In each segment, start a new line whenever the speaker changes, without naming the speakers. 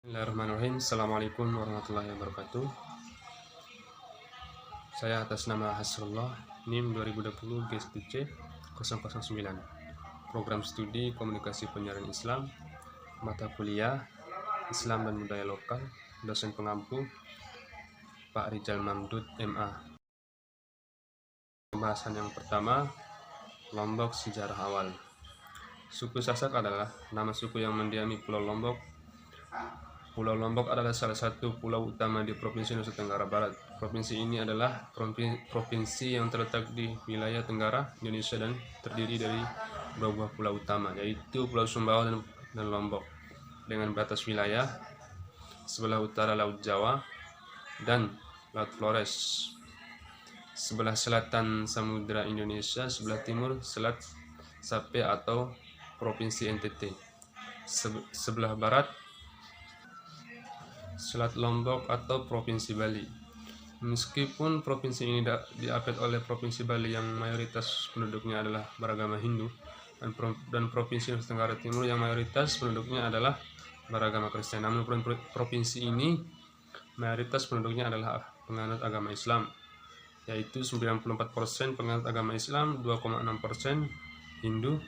Bismillahirrahmanirrahim. Assalamualaikum warahmatullahi wabarakatuh. Saya atas nama Hasrullah, NIM 2020 GSTC 009. Program Studi Komunikasi Penyiaran Islam, mata kuliah Islam dan Budaya Lokal, dosen pengampu Pak Rijal Mamdud MA. Pembahasan yang pertama, Lombok sejarah awal. Suku Sasak adalah nama suku yang mendiami Pulau Lombok. Pulau Lombok adalah salah satu pulau utama di Provinsi Nusa Tenggara Barat. Provinsi ini adalah provinsi yang terletak di wilayah Tenggara Indonesia dan terdiri dari dua buah pulau utama, yaitu Pulau Sumbawa dan Lombok, dengan batas wilayah sebelah utara Laut Jawa dan Laut Flores, sebelah selatan Samudra Indonesia, sebelah timur Selat Sape atau Provinsi NTT, sebelah barat Selat Lombok atau Provinsi Bali. Meskipun provinsi ini diapit oleh Provinsi Bali yang mayoritas penduduknya adalah beragama Hindu, dan Provinsi Nusa Tenggara Timur yang mayoritas penduduknya adalah beragama Kristen, namun provinsi ini mayoritas penduduknya adalah penganut agama Islam, yaitu 94% penganut agama Islam, 2,6% Hindu,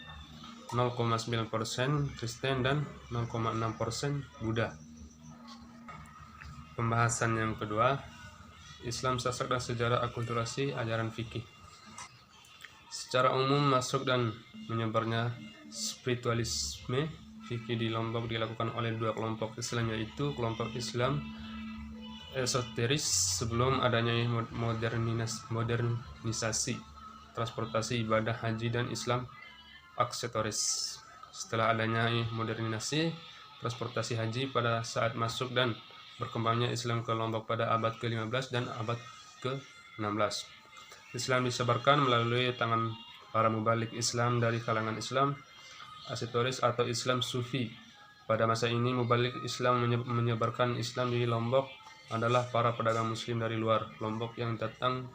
0,9% Kristen, dan 0,6% Buddha. Pembahasan yang kedua, Islam Sasak dan sejarah akulturasi ajaran fikih. Secara umum, masuk dan menyebarnya spiritualisme fikih di Lombok dilakukan oleh dua kelompok Islam, yaitu kelompok Islam esoteris sebelum adanya modernisasi transportasi ibadah haji, dan Islam aksetoris setelah adanya modernisasi transportasi haji pada saat masuk dan berkembangnya Islam ke Lombok pada abad ke-15 dan abad ke-16. Islam disebarkan melalui tangan para mubalik Islam dari kalangan Islam asetoris atau Islam Sufi. Pada masa ini, mubalik Islam menyebarkan Islam di Lombok adalah para pedagang Muslim dari luar Lombok yang datang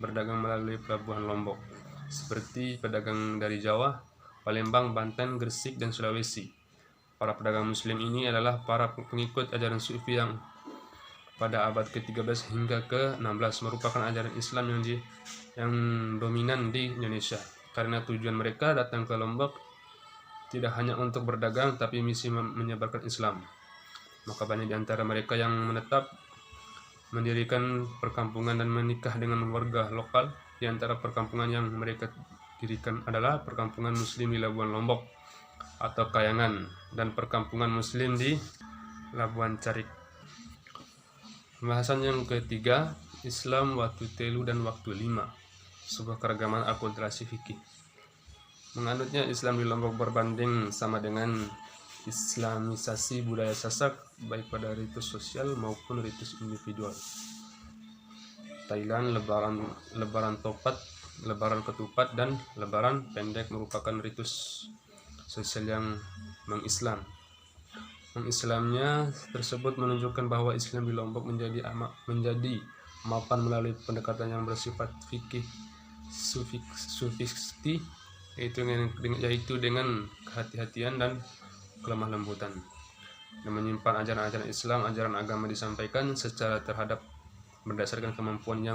berdagang melalui pelabuhan Lombok, seperti pedagang dari Jawa, Palembang, Banten, Gresik, dan Sulawesi. Para pedagang Muslim ini adalah para pengikut ajaran Sufi yang pada abad ke-13 hingga ke-16 merupakan ajaran Islam yang dominan di Indonesia. Karena tujuan mereka datang ke Lombok tidak hanya untuk berdagang, tapi misi menyebarkan Islam. Maka banyak di antara mereka yang menetap, mendirikan perkampungan dan menikah dengan warga lokal. Di antara perkampungan yang mereka dirikan adalah perkampungan Muslim di Labuan Lombok atau Kayangan, dan perkampungan Muslim di Labuan Carik. Pembahasan yang ketiga, Islam waktu telu dan waktu lima, sebuah keragaman akulturasi fikih. Menganutnya Islam di Lombok berbanding sama dengan Islamisasi budaya Sasak, baik pada ritus sosial maupun ritus individual. Thailand, lebaran topat, lebaran ketupat, dan lebaran pendek merupakan ritus sosial yang mengislam. Mengislamnya tersebut menunjukkan bahwa Islam di Lombok menjadi mapan melalui pendekatan yang bersifat fikih sufisti, yaitu dengan kehati-hatian dan kelemah lembutan, dan menyimpan ajaran-ajaran Islam. Ajaran agama disampaikan secara berdasarkan kemampuan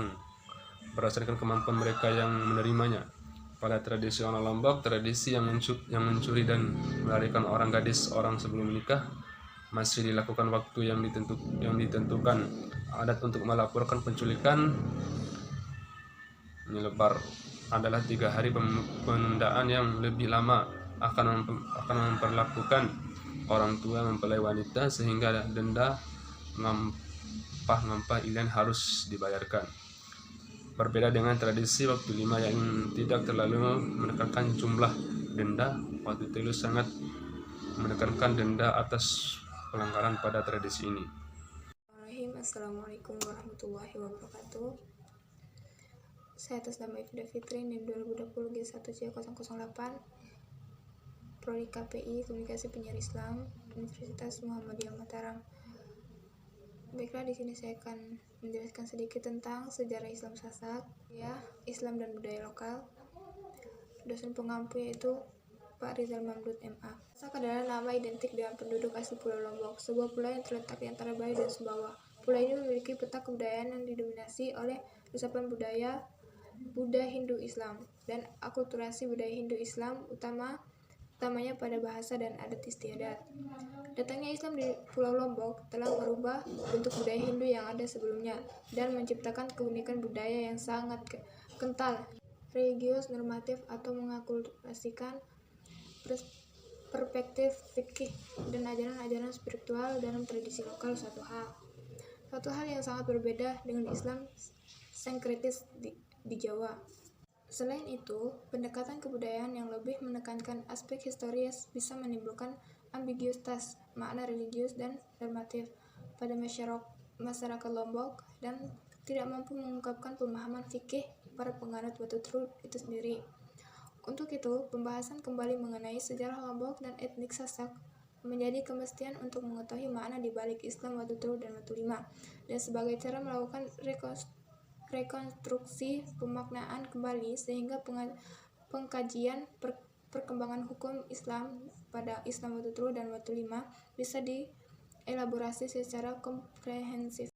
mereka yang menerimanya. Pada tradisi orang Lombok, tradisi yang mencuri dan melarikan orang gadis orang sebelum menikah masih dilakukan waktu yang ditentukan. Adat untuk melaporkan penculikan menyebar adalah 3 hari. Penundaan yang lebih lama akan memperlakukan orang tua mempelai wanita sehingga denda ngampah ilian harus dibayarkan. Berbeda dengan tradisi waktu lima yang tidak terlalu menekankan jumlah denda, waktu telu sangat menekankan denda atas pelanggaran pada tradisi ini.
Assalamualaikum warahmatullahi wabarakatuh. Saya atas nama Ifda Fitri, NIM 2020 G1C 008, Prodi KPI Komunikasi Penyiaran Islam, Universitas Muhammadiyah Mataram. Baiklah, di sini saya akan menjelaskan sedikit tentang sejarah Islam Sasak, ya, Islam dan budaya lokal. Dosen pengampu yaitu Pak Rizal Mamdud MA. Sasak adalah nama identik dengan penduduk asli Pulau Lombok, sebuah pulau yang terletak di antara Bali dan Sumbawa. Pulau ini memiliki peta kebudayaan yang didominasi oleh resapan budaya Buddha Hindu Islam dan akulturasi budaya Hindu Islam utamanya pada bahasa dan adat istiadat. Datangnya Islam di Pulau Lombok telah merubah bentuk budaya Hindu yang ada sebelumnya dan menciptakan keunikan budaya yang sangat kental, religius, normatif, atau mengakulturasikan perspektif fikih dan ajaran-ajaran spiritual dalam tradisi lokal. Satu hal yang sangat berbeda dengan Islam sinkretis di Jawa. Selain itu, pendekatan kebudayaan yang lebih menekankan aspek historis bisa menimbulkan ambiguitas makna religius dan normatif pada masyarakat Lombok dan tidak mampu mengungkapkan pemahaman fikih para penganut Watutrul itu sendiri. Untuk itu, pembahasan kembali mengenai sejarah Lombok dan etnik Sasak menjadi kemestian untuk mengetahui makna di balik Islam Watutrul dan Watulima, dan sebagai cara melakukan rekonstruksi pemaknaan kembali sehingga pengkajian perkembangan hukum Islam pada Islam Watutrul dan Watulima bisa dielaborasi secara komprehensif.